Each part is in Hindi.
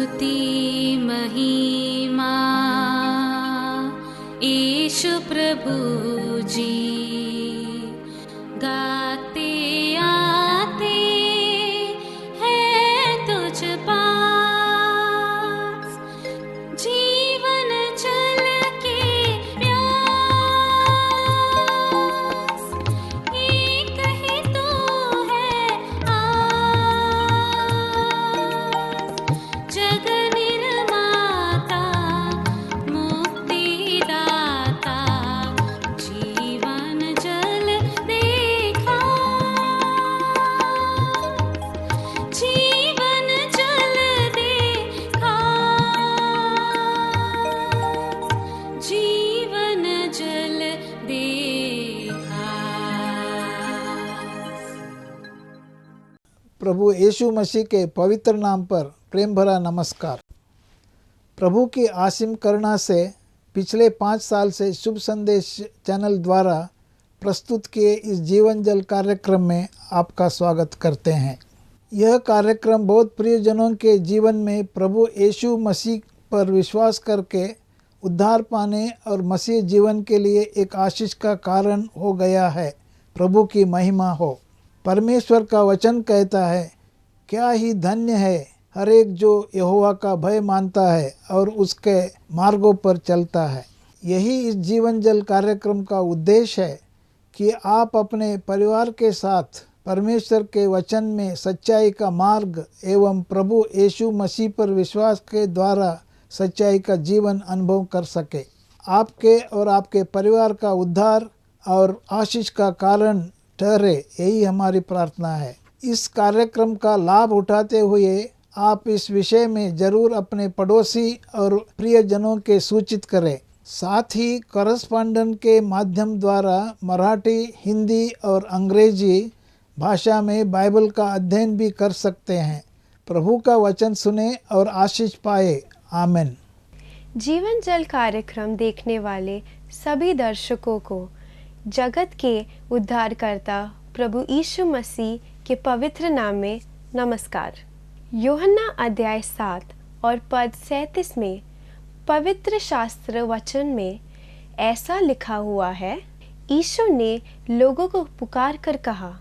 स्तुति महिमा ईशु प्रभु जी गाते आते हैं तुझ पास जीवन जल के प्यास एक ही तो है आस जग निर्माता मुक्तिदाता जीवन जल देखा जीवन जल देखा जीवन जल देखा। प्रभु यीशु मसीह के पवित्र नाम पर प्रेम भरा नमस्कार। प्रभु की असीम करुणा से पिछले 5 साल से शुभ संदेश चैनल द्वारा प्रस्तुत किए इस जीवन जल कार्यक्रम में आपका स्वागत करते हैं। यह कार्यक्रम बहुत प्रियजनों के जीवन में प्रभु यीशु मसीह पर विश्वास करके उद्धार पाने और मसीह जीवन के लिए एक आशीष का कारण हो गया है। प्रभु की महिमा हो। परमेश्वर का वचन कहता है, क्या ही धन्य है हर एक जो यहोवा का भय मानता है और उसके मार्गों पर चलता है। यही इस जीवन जल कार्यक्रम का उद्देश्य है कि आप अपने परिवार के साथ परमेश्वर के वचन में सच्चाई का मार्ग एवं प्रभु यीशु मसीह पर विश्वास के द्वारा सच्चाई का जीवन अनुभव कर सके। आपके और आपके परिवार का उद्धार और आशीष का कारण ठहरे, यही हमारी प्रार्थना है। इस कार्यक्रम का लाभ उठाते हुए आप इस विषय में जरूर अपने पड़ोसी और प्रियजनों के सूचित करें। साथ ही कॉरेस्पॉन्डेंट के माध्यम द्वारा मराठी, हिंदी और अंग्रेजी भाषा में बाइबल का अध्ययन भी कर सकते हैं। प्रभु का वचन सुने और आशीष पाए। आमीन। जीवन जल कार्यक्रम देखने वाले सभी दर्शकों को जगत के उद्धारकर्ता प्रभु यीशु मसीह के पवित्र नाम में नमस्कार। यूहन्ना अध्याय 7 और पद 37 में पवित्र शास्त्र वचन में ऐसा लिखा हुआ है, यीशु ने लोगों को पुकार कर कहा,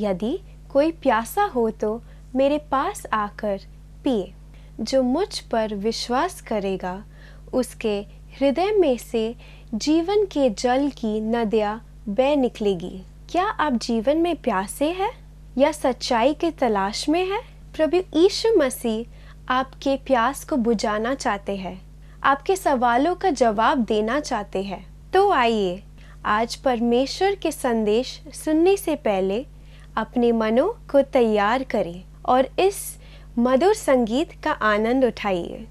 यदि कोई प्यासा हो तो मेरे पास आकर पिए। जो मुझ पर विश्वास करेगा उसके हृदय में से जीवन के जल की नदियाँ बह निकलेगी। क्या आप जीवन में प्यासे हैं या सच्चाई की तलाश में हैं? प्रभु यीशु मसीह आपके प्यास को बुझाना चाहते हैं, आपके सवालों का जवाब देना चाहते हैं। तो आइए आज परमेश्वर के संदेश सुनने से पहले अपने मनों को तैयार करें और इस मधुर संगीत का आनंद उठाइए।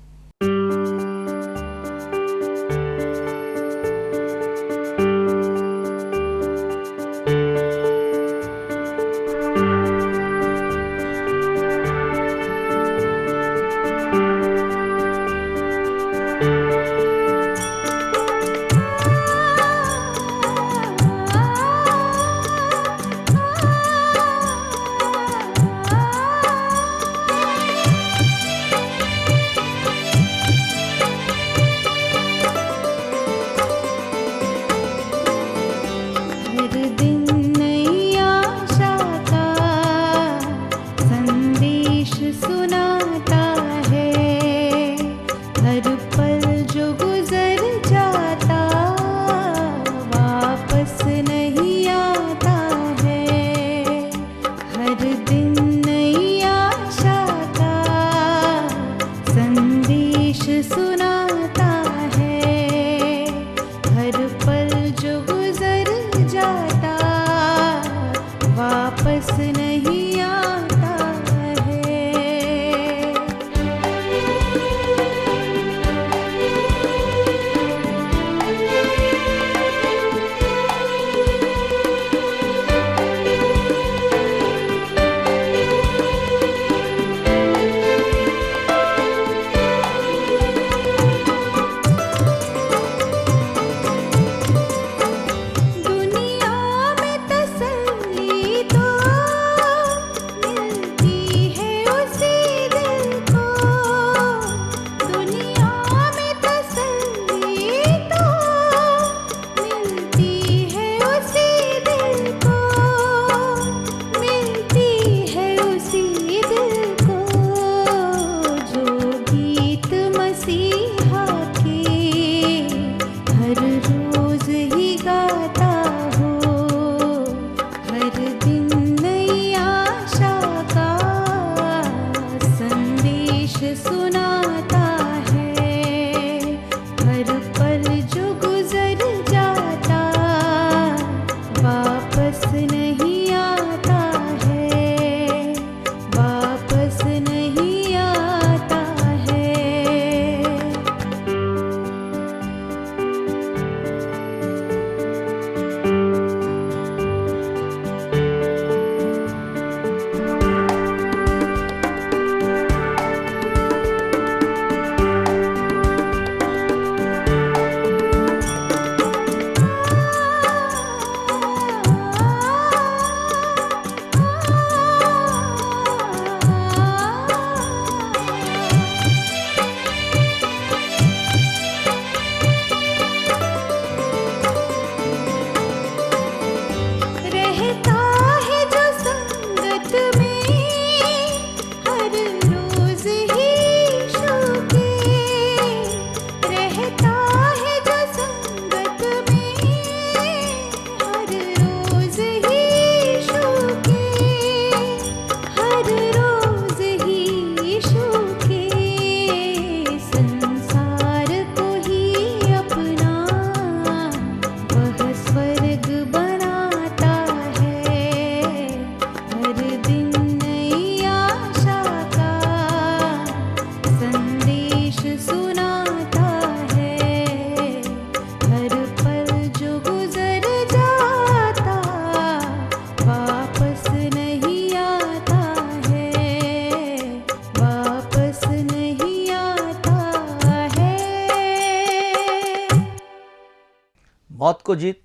मौत को जीत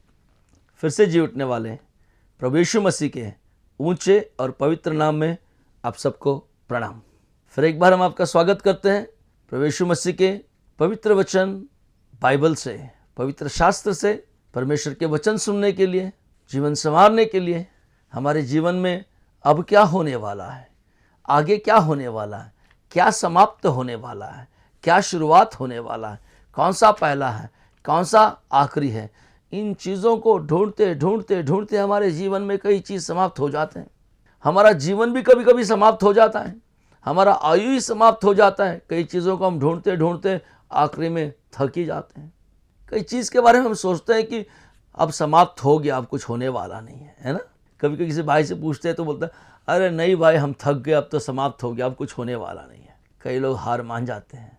फिर से जी उठने वाले प्रभु यीशु मसीह के ऊंचे और पवित्र नाम में आप सबको प्रणाम। फिर एक बार हम आपका स्वागत करते हैं प्रभु यीशु मसीह के पवित्र वचन बाइबल से, पवित्र शास्त्र से परमेश्वर के वचन सुनने के लिए, जीवन संवारने के लिए। हमारे जीवन में अब क्या होने वाला है, आगे क्या होने वाला है, क्या समाप्त होने वाला है, क्या शुरुआत होने वाला है, कौन सा पहला है, कौन सा आखिरी है, इन चीज़ों को ढूंढते ढूंढते ढूंढते हमारे जीवन में कई चीज़ समाप्त हो जाते हैं। हमारा जीवन भी कभी कभी समाप्त हो जाता है, हमारा आयु ही समाप्त हो जाता है। कई चीज़ों को हम ढूंढते ढूंढते आखिरी में थक ही जाते हैं। कई चीज़ के बारे में हम सोचते हैं कि अब समाप्त हो गया, अब कुछ होने वाला नहीं है, है ना। कभी कभी किसी भाई से पूछते हैं तो बोलता है अरे नहीं भाई, हम थक गए, अब तो समाप्त हो गया, अब कुछ होने वाला नहीं है। कई लोग हार मान जाते हैं,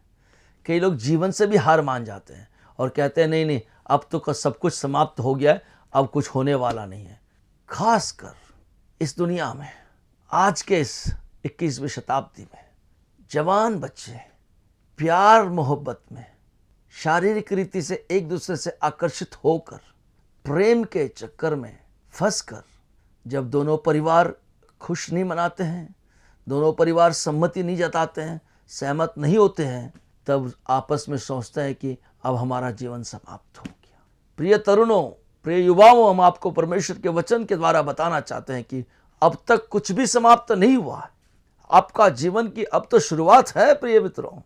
कई लोग जीवन से भी हार मान जाते हैं और कहते हैं नहीं नहीं, अब तो सब कुछ समाप्त हो गया है, अब कुछ होने वाला नहीं है। खासकर इस दुनिया में, आज के इस 21वीं शताब्दी में जवान बच्चे प्यार मोहब्बत में शारीरिक रीति से एक दूसरे से आकर्षित होकर प्रेम के चक्कर में फंसकर जब दोनों परिवार खुश नहीं मनाते हैं, दोनों परिवार सम्मति नहीं जताते हैं, सहमत नहीं होते हैं, तब आपस में सोचते हैं कि अब हमारा जीवन समाप्त हो गया। प्रिय तरुणों, प्रिय युवाओं, हम आपको परमेश्वर के वचन के द्वारा बताना चाहते हैं कि अब तक कुछ भी समाप्त नहीं हुआ है। आपका जीवन की अब तो शुरुआत है। प्रिय मित्रों,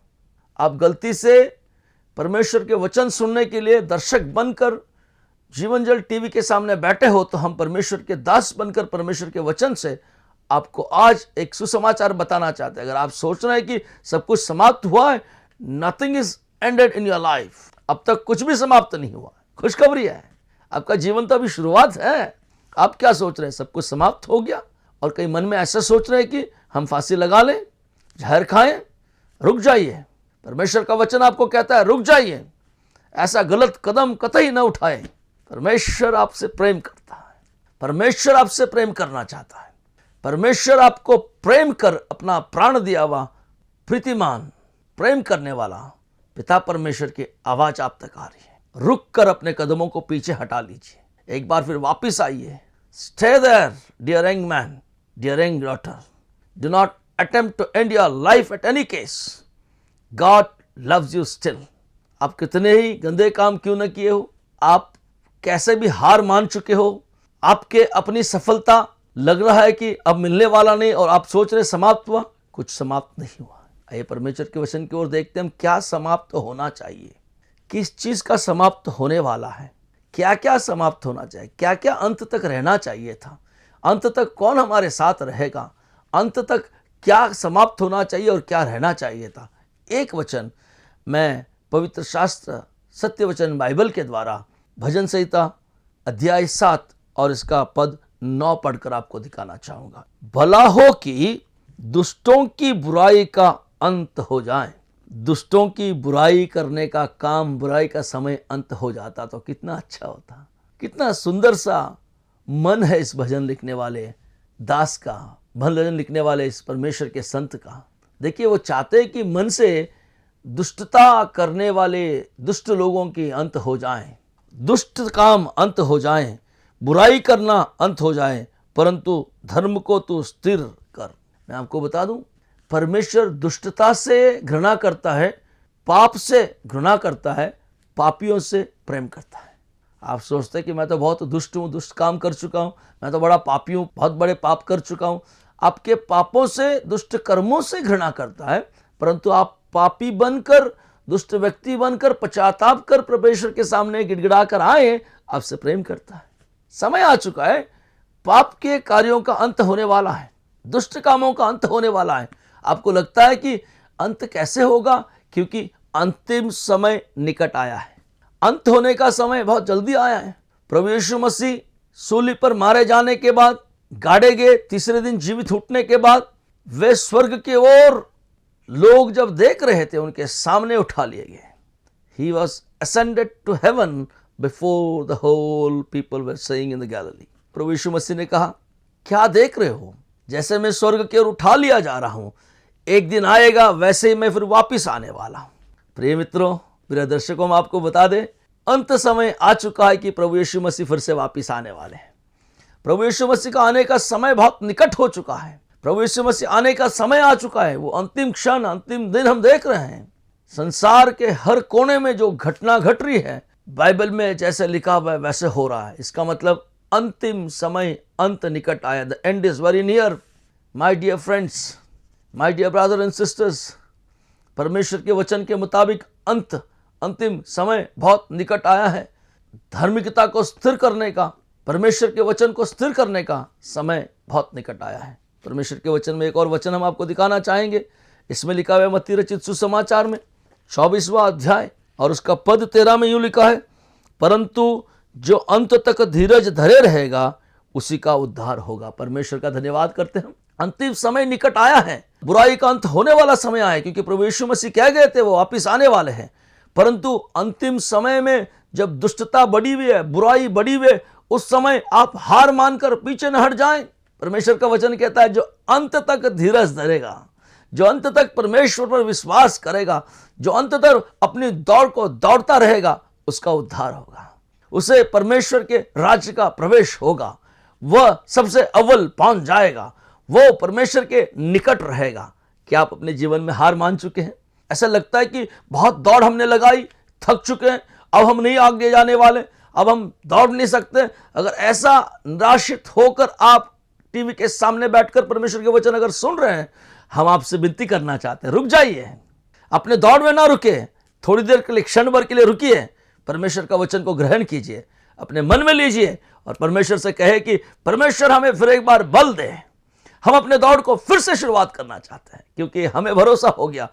आप गलती से परमेश्वर के वचन सुनने के लिए दर्शक बनकर जीवन जल टीवी के सामने बैठे हो, तो हम परमेश्वर के दास बनकर परमेश्वर के वचन से आपको आज एक सुसमाचार बताना चाहते हैं। अगर आप सोच रहे हैं कि सब कुछ समाप्त हुआ है, nothing is ended in your life, अब तक कुछ भी समाप्त नहीं हुआ, खुशखबरी है, आपका जीवन तो अभी शुरुआत है। आप क्या सोच रहे हैं, सब कुछ समाप्त हो गया? और कई मन में ऐसा सोच रहे हैं कि हम फांसी लगा लें, जहर खाएं। रुक जाइए, परमेश्वर का वचन आपको कहता है रुक जाइए, ऐसा गलत कदम कतई न उठाएं। परमेश्वर आपसे प्रेम करता है, परमेश्वर आपसे प्रेम करना चाहता है। परमेश्वर आपको प्रेम कर अपना प्राण दिया हुआ प्रीतिमान प्रेम करने वाला पिता परमेश्वर की आवाज आप तक आ रही है। रुक कर अपने कदमों को पीछे हटा लीजिए, एक बार फिर वापिस आइए। Stay there dear young man, dear young daughter, do not attempt to end your life at any case, God loves you still. आप कितने ही गंदे काम क्यों न किए हो, आप कैसे भी हार मान चुके हो, आपके अपनी सफलता लग रहा है कि अब मिलने वाला नहीं और आप सोच रहे समाप्त हुआ, कुछ समाप्त नहीं हुआ। आइए परमेश्वर के वचन की ओर देखते हैं, हम क्या समाप्त होना चाहिए, किस चीज का समाप्त होने वाला है, क्या क्या समाप्त होना चाहिए, क्या क्या अंत तक रहना चाहिए था, अंत तक कौन हमारे साथ रहेगा, अंत तक क्या समाप्त होना चाहिए और क्या रहना चाहिए था। एक वचन मैं पवित्र शास्त्र सत्य वचन बाइबल के द्वारा भजन संहिता अध्याय 7 और इसका पद 9 पढ़कर आपको दिखाना चाहूंगा। भला हो कि दुष्टों की बुराई का अंत हो जाए। दुष्टों की बुराई करने का काम, बुराई का समय अंत हो जाता तो कितना अच्छा होता। कितना सुंदर सा मन है इस भजन लिखने वाले दास का, भजन लिखने वाले इस परमेश्वर के संत का। देखिए, वो चाहते हैं कि मन से दुष्टता करने वाले दुष्ट लोगों की अंत हो जाए, दुष्ट काम अंत हो जाए, बुराई करना अंत हो जाए, परंतु धर्म को तू स्थिर कर। मैं आपको बता दूं, परमेश्वर दुष्टता से घृणा करता है, पाप से घृणा करता है, पापियों से प्रेम करता है। आप सोचते हैं कि मैं तो बहुत दुष्ट हूँ, दुष्ट काम कर चुका हूँ, मैं तो बड़ा पापी हूँ, बहुत बड़े पाप कर चुका हूँ। आपके पापों से, दुष्ट कर्मों से घृणा करता है, परंतु आप पापी बनकर, दुष्ट व्यक्ति बनकर, पश्चाताप कर परमेश्वर के सामने गिड़गिड़ा कर आए, आपसे प्रेम करता है। समय आ चुका है, पाप के कार्यों का अंत होने वाला है, दुष्ट कामों का अंत होने वाला है। आपको लगता है कि अंत कैसे होगा, क्योंकि अंतिम समय निकट आया है, अंत होने का समय बहुत जल्दी आया है। प्रभु यीशु मसीह सूली पर मारे जाने के बाद, गाड़े गए, तीसरे दिन जीवित उठने के बाद, वे स्वर्ग की ओर लोग जब देख रहे थे, उनके सामने उठा लिए गए। He was ascended to heaven before the whole people were saying in the Galilee. प्रभु यीशु मसीह ने कहा, क्या देख रहे हो, जैसे मैं स्वर्ग की ओर उठा लिया जा रहा हूं, एक दिन आएगा वैसे ही मैं फिर वापिस आने वाला हूं। प्रिय मित्रों, प्रिय दर्शकों, हम आपको बता दें, अंत समय आ चुका है कि प्रभु यीशु मसीह फिर से वापिस आने वाले हैं। प्रभु यीशु मसीह का आने का समय बहुत निकट हो चुका है। प्रभु यीशु मसीह आने का समय आ चुका है। वो अंतिम क्षण, अंतिम दिन हम देख रहे हैं। संसार के हर कोने में जो घटना घट रही है, बाइबल में जैसे लिखा हुआ है वैसे हो रहा है। इसका मतलब अंतिम समय, अंत निकट आया। The end is very near. My dear friends, my dear brother and sisters, परमेश्वर के वचन के मुताबिक अंतिम समय बहुत निकट आया है। धार्मिकता को स्थिर करने का, परमेश्वर के वचन को स्थिर करने का समय बहुत निकट आया है। परमेश्वर के वचन में एक और वचन हम आपको दिखाना चाहेंगे। इसमें लिखा हुआ है मत्ती रचित सुसमाचार में 24वां अध्याय और उसका पद 13 में यूं लिखा है, परंतु जो अंत तक धीरज धरे रहेगा उसी का उद्धार होगा। परमेश्वर का धन्यवाद करते हैं। अंतिम समय निकट आया है। बुराई का अंत होने वाला समय आया है, क्योंकि प्रभु यीशु मसीह कह गए थे वो वापिस आने वाले हैं। परंतु अंतिम समय में जब दुष्टता बढ़ी हुई है, बुराई बढ़ी हुई है, उस समय आप हार मानकर पीछे न हट जाएं। परमेश्वर का वचन कहता है जो अंत तक धीरज धरेगा, जो अंत तक परमेश्वर पर विश्वास करेगा, जो अंत तक अपनी दौड़ को दौड़ता रहेगा, उसका उद्धार होगा, उसे परमेश्वर के राज्य का प्रवेश होगा, वह सबसे अव्वल पहुंच जाएगा, वो परमेश्वर के निकट रहेगा। क्या आप अपने जीवन में हार मान चुके हैं? ऐसा लगता है कि बहुत दौड़ हमने लगाई, थक चुके हैं, अब हम नहीं आगे जाने वाले, अब हम दौड़ नहीं सकते। अगर ऐसा निराशित होकर आप टीवी के सामने बैठकर परमेश्वर के वचन अगर सुन रहे हैं, हम आपसे विनती करना चाहते हैं, रुक जाइए, अपने दौड़ में ना रुके, थोड़ी देर के लिए, क्षण भर के लिए रुकिए, परमेश्वर का वचन को ग्रहण कीजिए, अपने मन में लीजिए और परमेश्वर से कहे कि परमेश्वर हमें फिर एक बार बल दे। हम अपने दौड़ को फिर से शुरुआत करना चाहते हैं, क्योंकि हमें भरोसा हो गया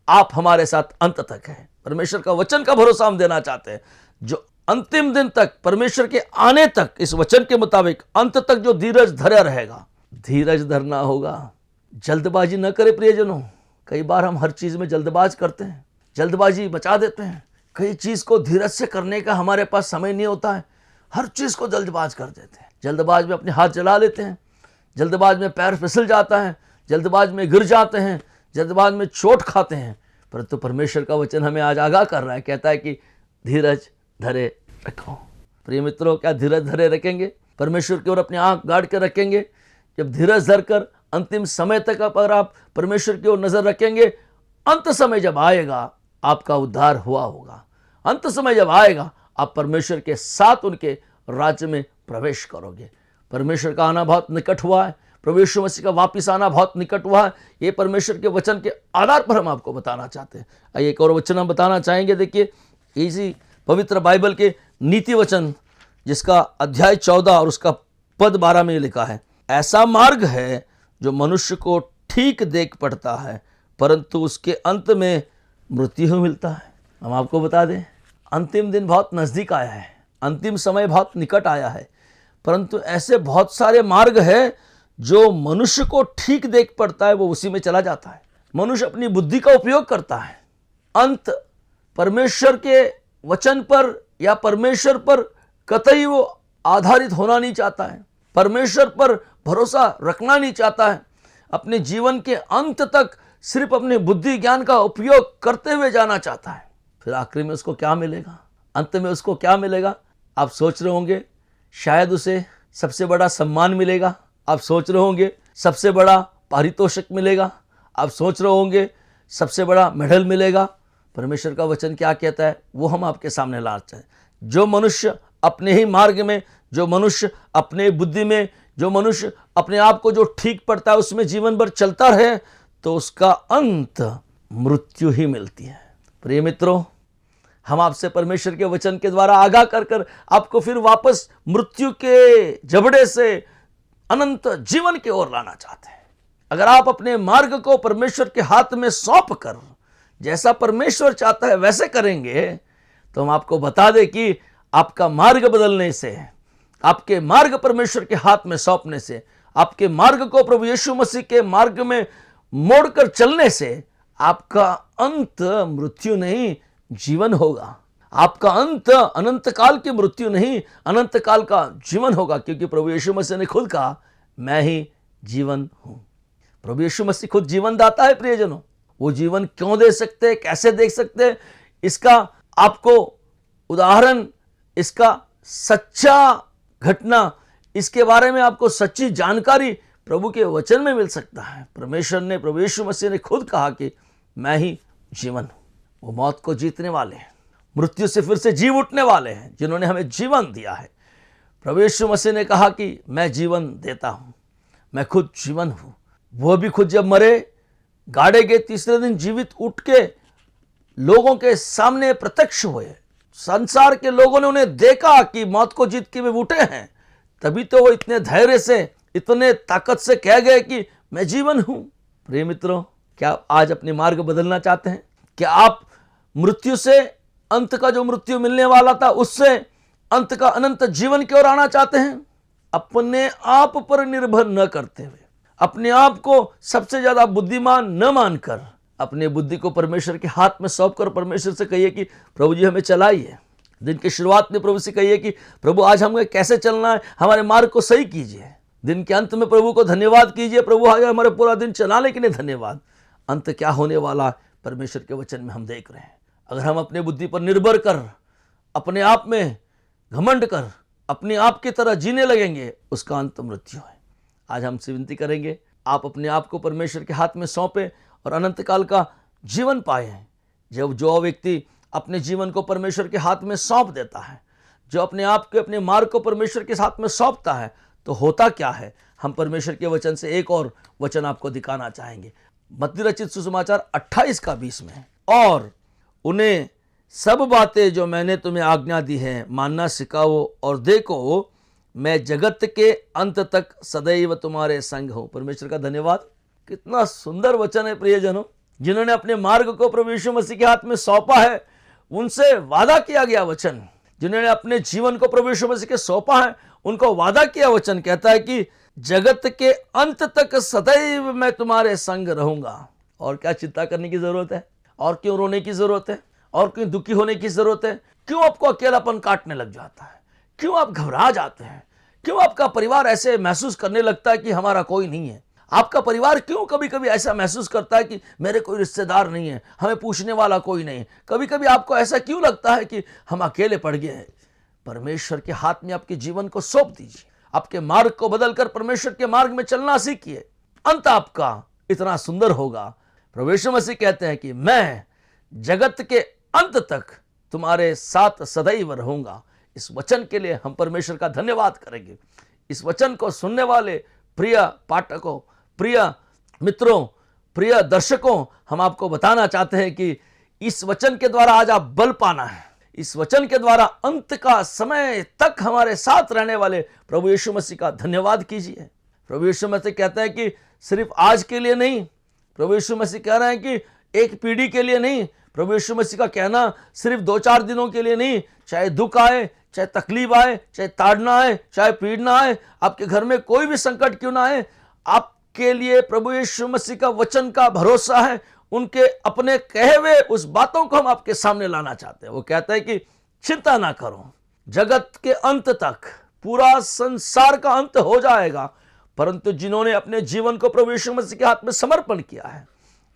आप हमारे साथ अंत तक हैं। परमेश्वर का वचन का भरोसा हम देना चाहते हैं, जो अंतिम दिन तक, परमेश्वर के आने तक, इस वचन के मुताबिक अंत तक जो धीरज धरा रहेगा। धीरज धरना होगा, जल्दबाजी न करे प्रियजनों। कई बार हम हर चीज में जल्दबाज करते हैं, जल्दबाजी मचा देते हैं। कई चीज को धीरज से करने का हमारे पास समय नहीं होता है, हर चीज को जल्दबाज कर देते हैं। जल्दबाज में अपने हाथ जला लेते हैं, जल्दबाज में पैर फिसल जाता है, जल्दबाज में गिर जाते हैं, जल्दबाज में चोट खाते हैं। परंतु परमेश्वर का वचन हमें आज आगाह कर रहा है, कहता है कि धीरज धरे रखो। प्रिय मित्रों, क्या धीरज धरे रखेंगे? परमेश्वर की ओर अपनी आंख गाड़ के रखेंगे? जब धीरज धरकर अंतिम समय तक अगर आप परमेश्वर की ओर नजर रखेंगे, अंत समय जब आएगा आपका उद्धार हुआ होगा। अंत समय जब आएगा आप परमेश्वर के साथ उनके राज्य में प्रवेश करोगे। परमेश्वर का आना बहुत निकट हुआ है, प्रभु यीशु मसीह का वापिस आना बहुत निकट हुआ है। ये परमेश्वर के वचन के आधार पर हम आपको बताना चाहते हैं। आइए एक और वचन हम बताना चाहेंगे। देखिए, इसी पवित्र बाइबल के नीति वचन, जिसका अध्याय 14 और उसका पद 12 में लिखा है, ऐसा मार्ग है जो मनुष्य को ठीक देख पड़ता है, परंतु उसके अंत में मृत्यु मिलता है। हम आपको बता दें, अंतिम दिन बहुत नजदीक आया है, अंतिम समय बहुत निकट आया है, परंतु ऐसे बहुत सारे मार्ग हैं जो मनुष्य को ठीक देख पड़ता है, वो उसी में चला जाता है। मनुष्य अपनी बुद्धि का उपयोग करता है, अंत परमेश्वर के वचन पर या परमेश्वर पर कतई वो आधारित होना नहीं चाहता है, परमेश्वर पर भरोसा रखना नहीं चाहता है। अपने जीवन के अंत तक सिर्फ अपने बुद्धि ज्ञान का उपयोग करते हुए जाना चाहता है। फिर आखिर में उसको क्या मिलेगा? अंत में उसको क्या मिलेगा? आप सोच रहे होंगे शायद उसे सबसे बड़ा सम्मान मिलेगा, आप सोच रहे होंगे सबसे बड़ा पारितोषिक मिलेगा, आप सोच रहे होंगे सबसे बड़ा मेडल मिलेगा। परमेश्वर का वचन क्या कहता है वो हम आपके सामने ला रहे हैं। जो मनुष्य अपने ही मार्ग में, जो मनुष्य अपने बुद्धि में, जो मनुष्य अपने आप को जो ठीक पड़ता है उसमें जीवन भर चलता रहे, तो उसका अंत मृत्यु ही मिलती है। प्रिय मित्रों, हम आपसे परमेश्वर के वचन के द्वारा आगाह कर कर आपको फिर वापस मृत्यु के जबड़े से अनंत जीवन की ओर लाना चाहते हैं। अगर आप अपने मार्ग को परमेश्वर के हाथ में सौंप कर जैसा परमेश्वर चाहता है वैसे करेंगे, तो हम आपको बता दें कि आपका मार्ग बदलने से, आपके मार्ग परमेश्वर के हाथ में सौंपने से, आपके मार्ग को प्रभु यीशु मसीह के मार्ग में मोड़कर चलने से आपका अंत मृत्यु नहीं जीवन होगा। आपका अंत अनंत काल की मृत्यु नहीं, अनंत काल का जीवन होगा, क्योंकि प्रभु यीशु मसीह ने खुद कहा मैं ही जीवन हूं। प्रभु यीशु मसीह खुद जीवन दाता है। प्रियजनों, वो जीवन क्यों दे सकते हैं, कैसे दे सकते हैं, इसका आपको उदाहरण, इसका सच्चा घटना, इसके बारे में आपको सच्ची जानकारी प्रभु के वचन में मिल सकता है। परमेश्वर ने, प्रभु यीशु मसीह ने खुद कहा कि मैं ही जीवन हूं। वो मौत को जीतने वाले हैं, मृत्यु से फिर से जी उठने वाले हैं, जिन्होंने हमें जीवन दिया है। प्रभु यीशु मसीह ने कहा कि मैं जीवन देता हूं, मैं खुद जीवन हूं। वो भी खुद जब मरे, गाड़े गए, तीसरे दिन जीवित उठ के लोगों के सामने प्रत्यक्ष हुए। संसार के लोगों ने उन्हें देखा कि मौत को जीत के वे उठे हैं। तभी तो वो इतने धैर्य से, इतने ताकत से कह गए कि मैं जीवन हूं। प्रिय मित्रों, क्या आप आज अपने मार्ग बदलना चाहते हैं? क्या आप मृत्यु से, अंत का जो मृत्यु मिलने वाला था, उससे अंत का अनंत जीवन की ओर आना चाहते हैं? अपने आप पर निर्भर न करते हुए, अपने आप को सबसे ज्यादा बुद्धिमान न मानकर, अपने बुद्धि को परमेश्वर के हाथ में सौंपकर परमेश्वर से कहिए कि प्रभु जी हमें चलाइए। दिन की शुरुआत में प्रभु से कहिए कि प्रभु आज हमें कैसे चलना है, हमारे मार्ग को सही कीजिए। दिन के अंत में प्रभु को धन्यवाद कीजिए, प्रभु आज हमारे पूरा दिन चलाने के लिए धन्यवाद। अंत क्या होने वाला है परमेश्वर के वचन में हम देख रहे हैं। अगर हम अपने बुद्धि पर निर्भर कर, अपने आप में घमंड कर, अपने आप की तरह जीने लगेंगे, उसका अंत मृत्यु है। आज हमसे विनती करेंगे, आप अपने आप को परमेश्वर के हाथ में सौंपें और अनंत काल का जीवन पाए। जब जो व्यक्ति अपने जीवन को परमेश्वर के हाथ में सौंप देता है, जो अपने आप के, अपने मार्ग को परमेश्वर के हाथ में सौंपता है, तो होता क्या है? हम परमेश्वर के वचन से एक और वचन आपको दिखाना चाहेंगे। मत्ती रचित सुसमाचार 28 का 20 में, और उन्हें सब बातें जो मैंने तुम्हें आज्ञा दी है मानना सिखाओ, और देखो मैं जगत के अंत तक सदैव तुम्हारे संग हूं। परमेश्वर का धन्यवाद। कितना सुंदर वचन है प्रियजनों। जिन्होंने अपने मार्ग को प्रभु यीशु मसीह के हाथ में सौंपा है, उनसे वादा किया गया वचन। जिन्होंने अपने जीवन को प्रभु यीशु मसीह के सौंपा है, उनको वादा किया वचन कहता है कि जगत के अंत तक सदैव मैं तुम्हारे संग रहूंगा। और क्या चिंता करने की जरूरत है? और क्यों रोने की जरूरत है? और क्यों दुखी होने की जरूरत है? क्यों आपको अकेलापन काटने लग जाता है? क्यों आप घबरा जाते हैं? क्यों आपका परिवार ऐसे महसूस करने लगता है कि हमारा कोई नहीं है? आपका परिवार क्यों कभी कभी ऐसा महसूस करता है कि मेरे कोई रिश्तेदार नहीं है, हमें पूछने वाला कोई नहीं? कभी कभी आपको ऐसा क्यों लगता है कि हम अकेले पड़ गए हैं? परमेश्वर के हाथ में आपके जीवन को सौंप दीजिए। आपके मार्ग को बदलकर परमेश्वर के मार्ग में चलना सीखिए। अंत आपका इतना सुंदर होगा। प्रभु यीशु मसीह कहते हैं कि मैं जगत के अंत तक तुम्हारे साथ सदैव रहूंगा। इस वचन के लिए हम परमेश्वर का धन्यवाद करेंगे। इस वचन को सुनने वाले प्रिय पाठकों, प्रिय मित्रों, प्रिय दर्शकों, हम आपको बताना चाहते हैं कि इस वचन के द्वारा आज आप बल पाना है। इस वचन के द्वारा अंत का समय तक हमारे साथ रहने वाले प्रभु यीशु मसीह का धन्यवाद कीजिए। प्रभु यीशु मसीह कहते हैं कि सिर्फ आज के लिए नहीं, प्रभु यीशु मसीह कह रहे हैं कि एक पीढ़ी के लिए नहीं। प्रभु यीशु मसीह का कहना सिर्फ 2-4 दिनों के लिए नहीं। चाहे दुख आए, चाहे तकलीफ आए, चाहे ताड़ना आए, चाहे पीड़ना आए, आपके घर में कोई भी संकट क्यों ना आए, आपके लिए प्रभु यीशु मसीह का वचन का भरोसा है। उनके अपने कहे हुए उस बातों को हम आपके सामने लाना चाहते हैं। वो कहता है कि चिंता ना करो, जगत के अंत तक, पूरा संसार का अंत हो जाएगा, परंतु जिन्होंने अपने जीवन को प्रभु यीशु मसीह के हाथ में समर्पण किया है,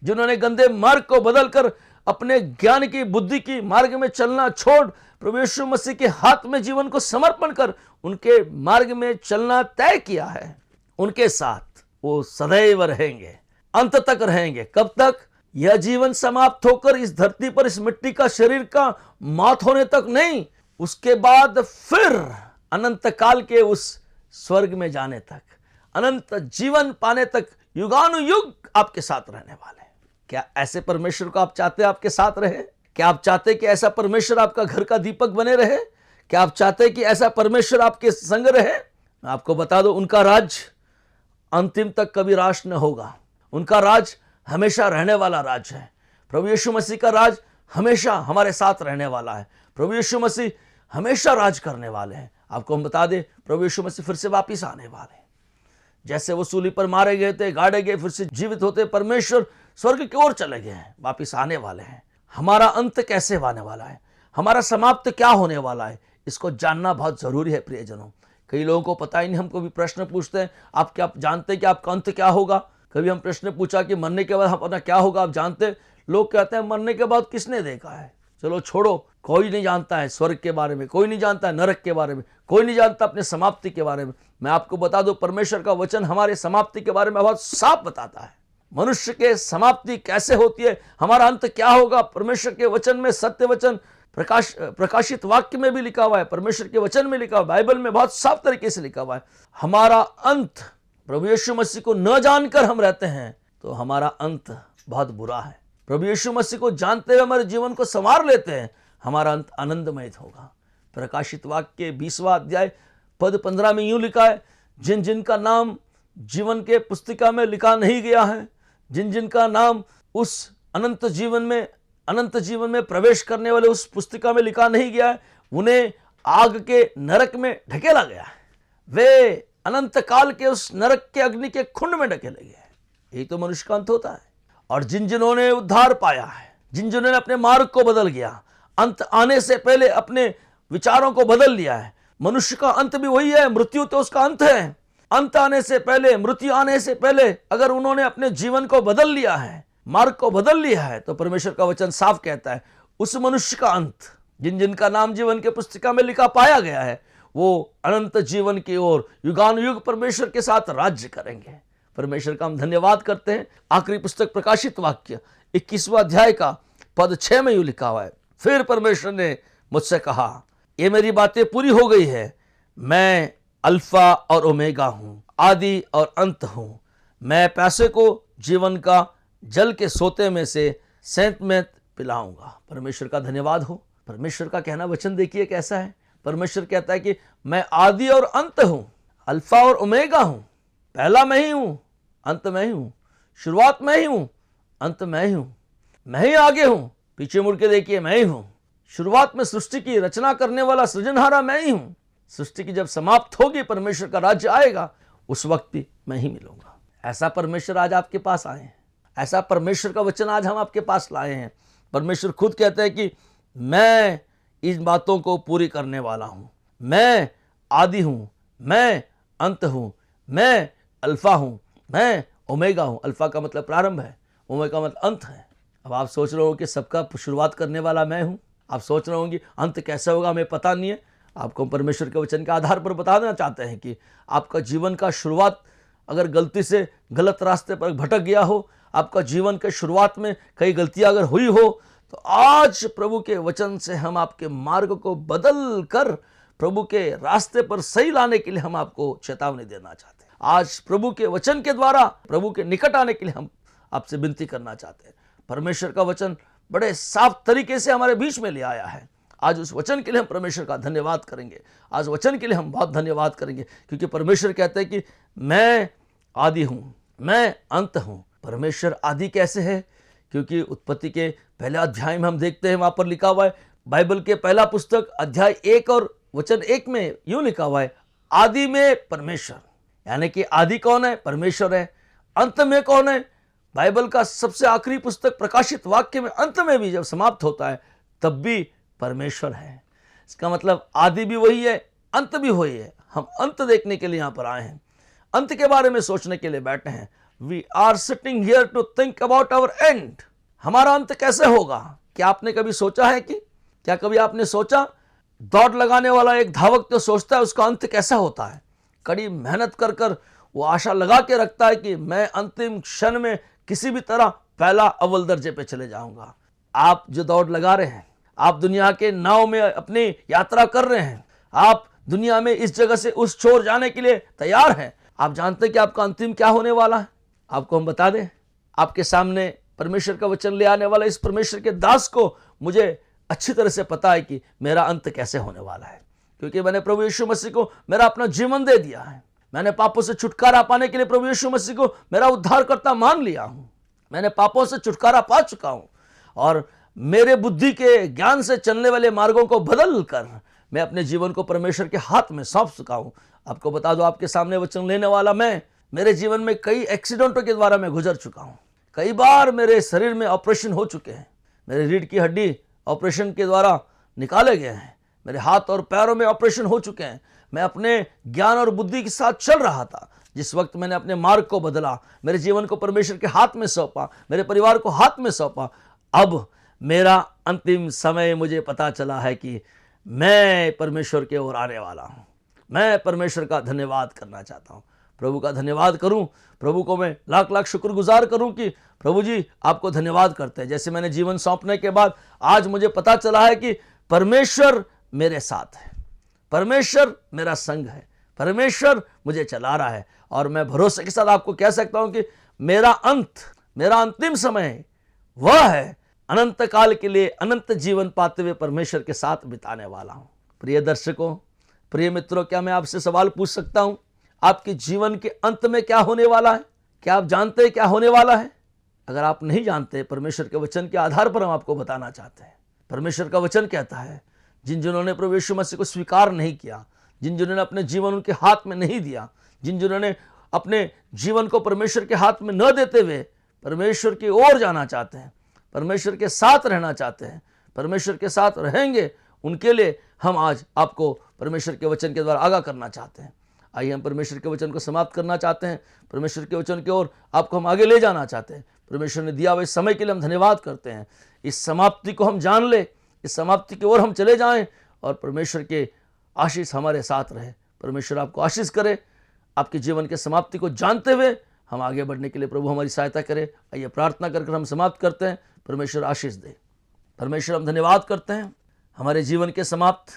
जिन्होंने गंदे मार्ग को बदलकर अपने ज्ञान की, बुद्धि की मार्ग में चलना छोड़ प्रभु यीशु मसीह के हाथ में जीवन को समर्पण कर उनके मार्ग में चलना तय किया है, उनके साथ वो सदैव रहेंगे, अंत तक रहेंगे। कब तक? यह जीवन समाप्त होकर इस धरती पर, इस मिट्टी का शरीर का मौत होने तक नहीं, उसके बाद फिर अनंत काल के उस स्वर्ग में जाने तक, अनंत जीवन पाने तक, युगानुयुग आपके साथ रहने वाले। क्या ऐसे परमेश्वर को आप चाहते हैं आपके साथ रहे? क्या आप चाहते हैं कि ऐसा परमेश्वर आपका घर का दीपक बने रहे? क्या आप चाहते हैं कि ऐसा परमेश्वर आपके संग रहे? मैं आपको बता दूं, उनका राज अंतिम तक कभी राज न होगा। उनका राज हमेशा रहने वाला राज है। प्रभु यीशु मसीह का राज हमेशा हमारे साथ रहने वाला है। प्रभु यीशु मसीह हमेशा राज करने वाले हैं। आपको हम बता दें, प्रभु यीशु मसीह फिर से वापिस आने वाले हैं। जैसे वो सूली पर मारे गए थे, गाड़े गए, फिर से जीवित होते, परमेश्वर स्वर्ग की ओर चले गए हैं, वापिस आने वाले हैं। हमारा अंत कैसे आने वाला है, हमारा समाप्त क्या होने वाला है, इसको जानना बहुत जरूरी है प्रियजनों। कई लोगों को पता ही नहीं। हमको भी प्रश्न पूछते हैं, आप क्या जानते हैं कि आपका अंत क्या होगा? कभी हम प्रश्न पूछा कि मरने के बाद अपना क्या होगा आप जानते? लोग कहते हैं मरने के बाद किसने देखा है, चलो छोड़ो, कोई नहीं जानता है स्वर्ग के बारे में, कोई नहीं जानता है नरक के बारे में, कोई नहीं जानता अपने समाप्ति के बारे में। मैं आपको बता दूं, परमेश्वर का वचन हमारे समाप्ति के बारे में बहुत साफ बताता है। मनुष्य के समाप्ति कैसे होती है, हमारा अंत क्या होगा, परमेश्वर के वचन में, सत्य वचन प्रकाशित वाक्य में भी लिखा हुआ है, परमेश्वर के वचन में लिखा हुआ है, बाइबल में बहुत साफ तरीके से लिखा हुआ है। हमारा अंत, प्रभु यीशु मसीह को न जानकर हम रहते हैं तो हमारा अंत बहुत बुरा है। प्रभु यीशु मसीह को जानते हुए हमारे जीवन को संवार लेते हैं, हमारा अंत आनंदमय होगा। प्रकाशित वाक्य 20वां अध्याय पद 15 में यूं लिखा है, जिन जिनका नाम जीवन के पुस्तिका में लिखा नहीं गया है, जिन जिनका नाम उस अनंत जीवन में प्रवेश करने वाले उस पुस्तिका में लिखा नहीं गया है, उन्हें आग के नरक में ढकेला गया है। वे अनंत काल के उस नरक के अग्नि के कुंड में ढकेले गए। यही तो मनुष्य का अंत होता है। और जिन जिन्होंने उद्धार पाया है, जिन जिन्होंने अपने मार्ग को बदल गया, अंत आने से पहले अपने विचारों को बदल लिया है। मनुष्य का अंत भी वही है, मृत्यु तो उसका अंत है। अंत आने से पहले, मृत्यु आने से पहले अगर उन्होंने अपने जीवन को बदल लिया है, मार्ग को बदल लिया है, तो परमेश्वर का वचन साफ कहता है उस मनुष्य का अंत, जिन जिनका नाम जीवन के पुस्तिका में लिखा पाया गया है, वो अनंत जीवन की ओर युगानुयुग परमेश्वर के साथ राज्य करेंगे। परमेश्वर का हम धन्यवाद करते हैं। आखिरी पुस्तक प्रकाशित वाक्य 21वां अध्याय का पद 6 में यूं लिखा हुआ है, फिर परमेश्वर ने मुझसे कहा, ये मेरी बातें पूरी हो गई है। मैं अल्फा और ओमेगा हूं, आदि और अंत हूं। मैं पैसे को जीवन का जल के सोते में से सेंत में पिलाऊंगा। परमेश्वर का धन्यवाद हो। परमेश्वर का कहना वचन देखिए कैसा है। परमेश्वर कहता है कि मैं आदि और अंत हूं, अल्फा और ओमेगा हूं। पहला मैं ही हूं, अंत मैं ही हूं, शुरुआत मैं ही हूं, अंत मैं ही हूं, मैं ही आगे हूं, पीछे मुड़ के देखिए मैं ही हूं। शुरुआत में सृष्टि की रचना करने वाला सृजनहारा मैं ही हूं। सृष्टि की जब समाप्त होगी, परमेश्वर का राज्य आएगा, उस वक्त भी मैं ही मिलूंगा। ऐसा परमेश्वर आज आपके पास आए हैं, ऐसा परमेश्वर का वचन आज हम आपके पास लाए हैं। परमेश्वर खुद कहते हैं कि मैं इन बातों को पूरी करने वाला हूं। मैं आदि हूं, मैं अंत हूं, मैं अल्फा हूं, मैं ओमेगा हूं। अल्फा का मतलब प्रारंभ है, ओमेगा का मतलब अंत है। अब आप सोच रहे हो कि सबका शुरुआत करने वाला मैं हूं। आप सोच रहे होंगे अंत कैसे होगा, हमें पता नहीं है। आपको परमेश्वर के वचन के आधार पर बता देना चाहते हैं कि आपका जीवन का शुरुआत अगर गलती से गलत रास्ते पर भटक गया हो, आपका जीवन के शुरुआत में कई गलतियां अगर हुई हो, तो आज प्रभु के वचन से हम आपके मार्ग को बदल कर प्रभु के रास्ते पर सही लाने के लिए हम आपको चेतावनी देना चाहते हैं। आज प्रभु के वचन के द्वारा प्रभु के निकट आने के लिए हम आपसे विनती करना चाहते हैं। परमेश्वर का वचन बड़े साफ तरीके से हमारे बीच में ले आया है। आज उस वचन के लिए हम परमेश्वर का धन्यवाद करेंगे। आज वचन के लिए हम बहुत धन्यवाद करेंगे, क्योंकि परमेश्वर कहते हैं कि मैं आदि हूं, मैं अंत हूं। परमेश्वर आदि कैसे है? क्योंकि उत्पत्ति के पहले अध्याय में हम देखते हैं, वहां पर लिखा हुआ है, बाइबल के पहला पुस्तक अध्याय 1 और वचन 1 में यूं लिखा हुआ है, आदि में परमेश्वर। यानी कि आदि कौन है? परमेश्वर है। अंत में कौन है? बाइबल का सबसे आखिरी पुस्तक प्रकाशित वाक्य में अंत में भी जब समाप्त होता है तब भी परमेश्वर है। इसका मतलब आदि भी वही है, अंत भी वही है। हम अंत देखने के लिए यहां पर आए हैं, अंत के बारे में सोचने के लिए बैठे हैं। We are sitting here to think about our end. हमारा अंत कैसे होगा? क्या आपने कभी सोचा है कि क्या कभी आपने सोचा? दौड़ लगाने वाला एक धावक तो सोचता है उसका अंत कैसा होता है। कड़ी मेहनत कर कर वो आशा लगा के रखता है कि मैं अंतिम क्षण में किसी भी तरह पहला अव्वल दर्जे पे चले जाऊंगा। आप जो दौड़ लगा रहे हैं, आप दुनिया के नाव में अपनी यात्रा कर रहे हैं, आप दुनिया में इस जगह से उस छोर जाने के लिए तैयार हैं। आप जानते हैं कि आपका अंतिम क्या होने वाला है? आपको हम बता दें, आपके सामने परमेश्वर का वचन ले आने वाला इस परमेश्वर के दास को मुझे अच्छी तरह से पता है कि मेरा अंत कैसे होने वाला है, क्योंकि मैंने प्रभु यीशु मसीह को मेरा अपना जीवन दे दिया है। मैंने पापों से छुटकारा पाने के लिए प्रभु यीशु मसीह को मेरा उद्धारकर्ता मान लिया हूं। मैंने पापों से छुटकारा पा चुका हूं और मेरे बुद्धि के ज्ञान से चलने वाले मार्गों को बदल कर मैं अपने जीवन को परमेश्वर के हाथ में सौंप चुका हूं। आपको बता दो, आपके सामने वचन लेने वाला मैं, मेरे जीवन में कई एक्सीडेंटों के द्वारा मैं गुजर चुका हूं। कई बार मेरे शरीर में ऑपरेशन हो चुके हैं। मेरे रीढ़ की हड्डी ऑपरेशन के द्वारा निकाले गए हैं। मेरे हाथ और पैरों में ऑपरेशन हो चुके हैं। मैं अपने ज्ञान और बुद्धि के साथ चल रहा था। जिस वक्त मैंने अपने मार्ग को बदला, मेरे जीवन को परमेश्वर के हाथ में सौंपा, मेरे परिवार को हाथ में सौंपा, अब मेरा अंतिम समय मुझे पता चला है कि मैं परमेश्वर के ओर आने वाला हूँ। मैं परमेश्वर का धन्यवाद करना चाहता हूँ, प्रभु का धन्यवाद करूँ, प्रभु को मैं लाख लाख शुक्रगुजार करूँ कि प्रभु जी आपको धन्यवाद करते हैं। जैसे मैंने जीवन सौंपने के बाद आज मुझे पता चला है कि परमेश्वर मेरे साथ है, परमेश्वर मेरा संग है, परमेश्वर मुझे चला रहा है। और मैं भरोसे के साथ आपको कह सकता हूं कि मेरा अंतिम समय वह है, अनंत काल के लिए अनंत जीवन पाते हुए परमेश्वर के साथ बिताने वाला हूं। प्रिय दर्शकों, प्रिय मित्रों, क्या मैं आपसे सवाल पूछ सकता हूं, आपके जीवन के अंत में क्या होने वाला है? क्या आप जानते हैं क्या होने वाला है? अगर आप नहीं जानते, परमेश्वर के वचन के आधार पर हम आपको बताना चाहते हैं। परमेश्वर का वचन कहता है, जिन्होंने प्रभु यीशु मसीह को स्वीकार नहीं किया, जिन्होंने अपने जीवन उनके हाथ में नहीं दिया, जिन्होंने अपने जीवन को परमेश्वर के हाथ में न देते हुए परमेश्वर की ओर जाना चाहते हैं, परमेश्वर के साथ रहना चाहते हैं, परमेश्वर के साथ रहेंगे, उनके लिए हम आज आपको परमेश्वर के वचन के द्वारा आगाह करना चाहते हैं। आइए हम परमेश्वर के वचन को समाप्त करना चाहते हैं, परमेश्वर के वचन की ओर आपको हम आगे ले जाना चाहते हैं। परमेश्वर ने दिया हुए समय के लिए हम धन्यवाद करते हैं। इस समाप्ति को हम जान ले, इस समाप्ति की ओर हम चले जाएं और परमेश्वर के आशीष हमारे साथ रहे। परमेश्वर आपको आशीष करे। आपके जीवन के समाप्ति को जानते हुए हम आगे बढ़ने के लिए प्रभु हमारी सहायता करे। आइए प्रार्थना कर हम समाप्त करते हैं। परमेश्वर आशीष दे। परमेश्वर हम धन्यवाद करते हैं, हमारे जीवन के समाप्त,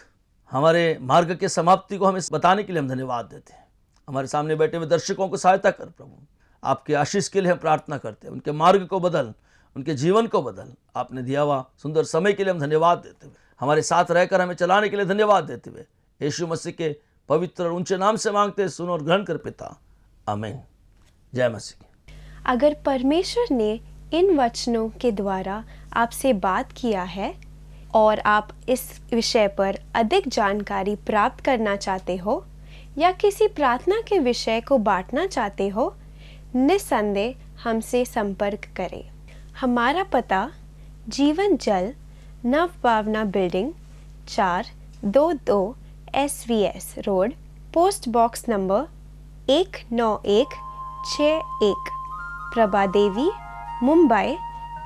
हमारे मार्ग के समाप्ति को हमें बताने के लिए हम धन्यवाद देते हैं। हमारे सामने बैठे हुए दर्शकों को सहायता कर प्रभु, आपके आशीष के लिए हम प्रार्थना करते हैं। उनके मार्ग को बदल, उनके जीवन को बदल। आपने दिया हुआ सुंदर समय के लिए हम धन्यवाद देते हुए, हमारे साथ रहकर हमें चलाने के लिए धन्यवाद देते हुए, यीशु मसीह के पवित्र और ऊंचे नाम से मांगते हैं, सुनो और ग्रहण कर पिता, आमीन। जय मसीह। अगर परमेश्वर ने इन वचनों के द्वारा आपसे बात किया है और आप इस विषय पर अधिक जानकारी प्राप्त करना चाहते हो या किसी प्रार्थना के विषय को बांटना चाहते हो, निस्संदेह हमसे संपर्क करें। हमारा पता Jeevan Jal Nav Bhavna building 422 SVS road, post box number 19161, Prabha Devi, Mumbai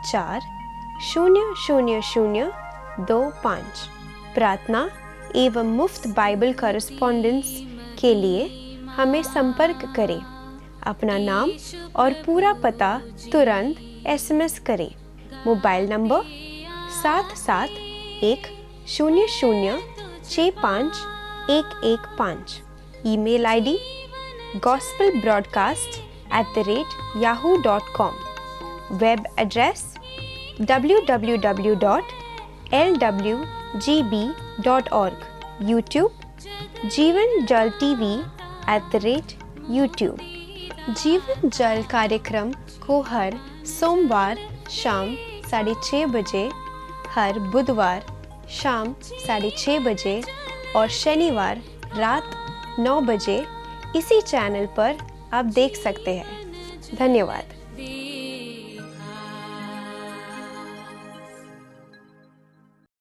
400025। प्रार्थना एवं मुफ्त बाइबल कॉरेस्पॉन्डेंस के लिए हमें संपर्क करें। अपना नाम और पूरा पता तुरंत SMS करें। Mobile number 7710065115। Email ID gospelbroadcast@yahoo.com। Web address www.lwgb.org। YouTube जीवन जल TV @YouTube। जीवन जल कार्यक्रम को हर सोमवार शाम 6:30 बजे, हर बुधवार शाम 6:30 बजे और शनिवार रात 9 बजे इसी चैनल पर आप देख सकते हैं। धन्यवाद।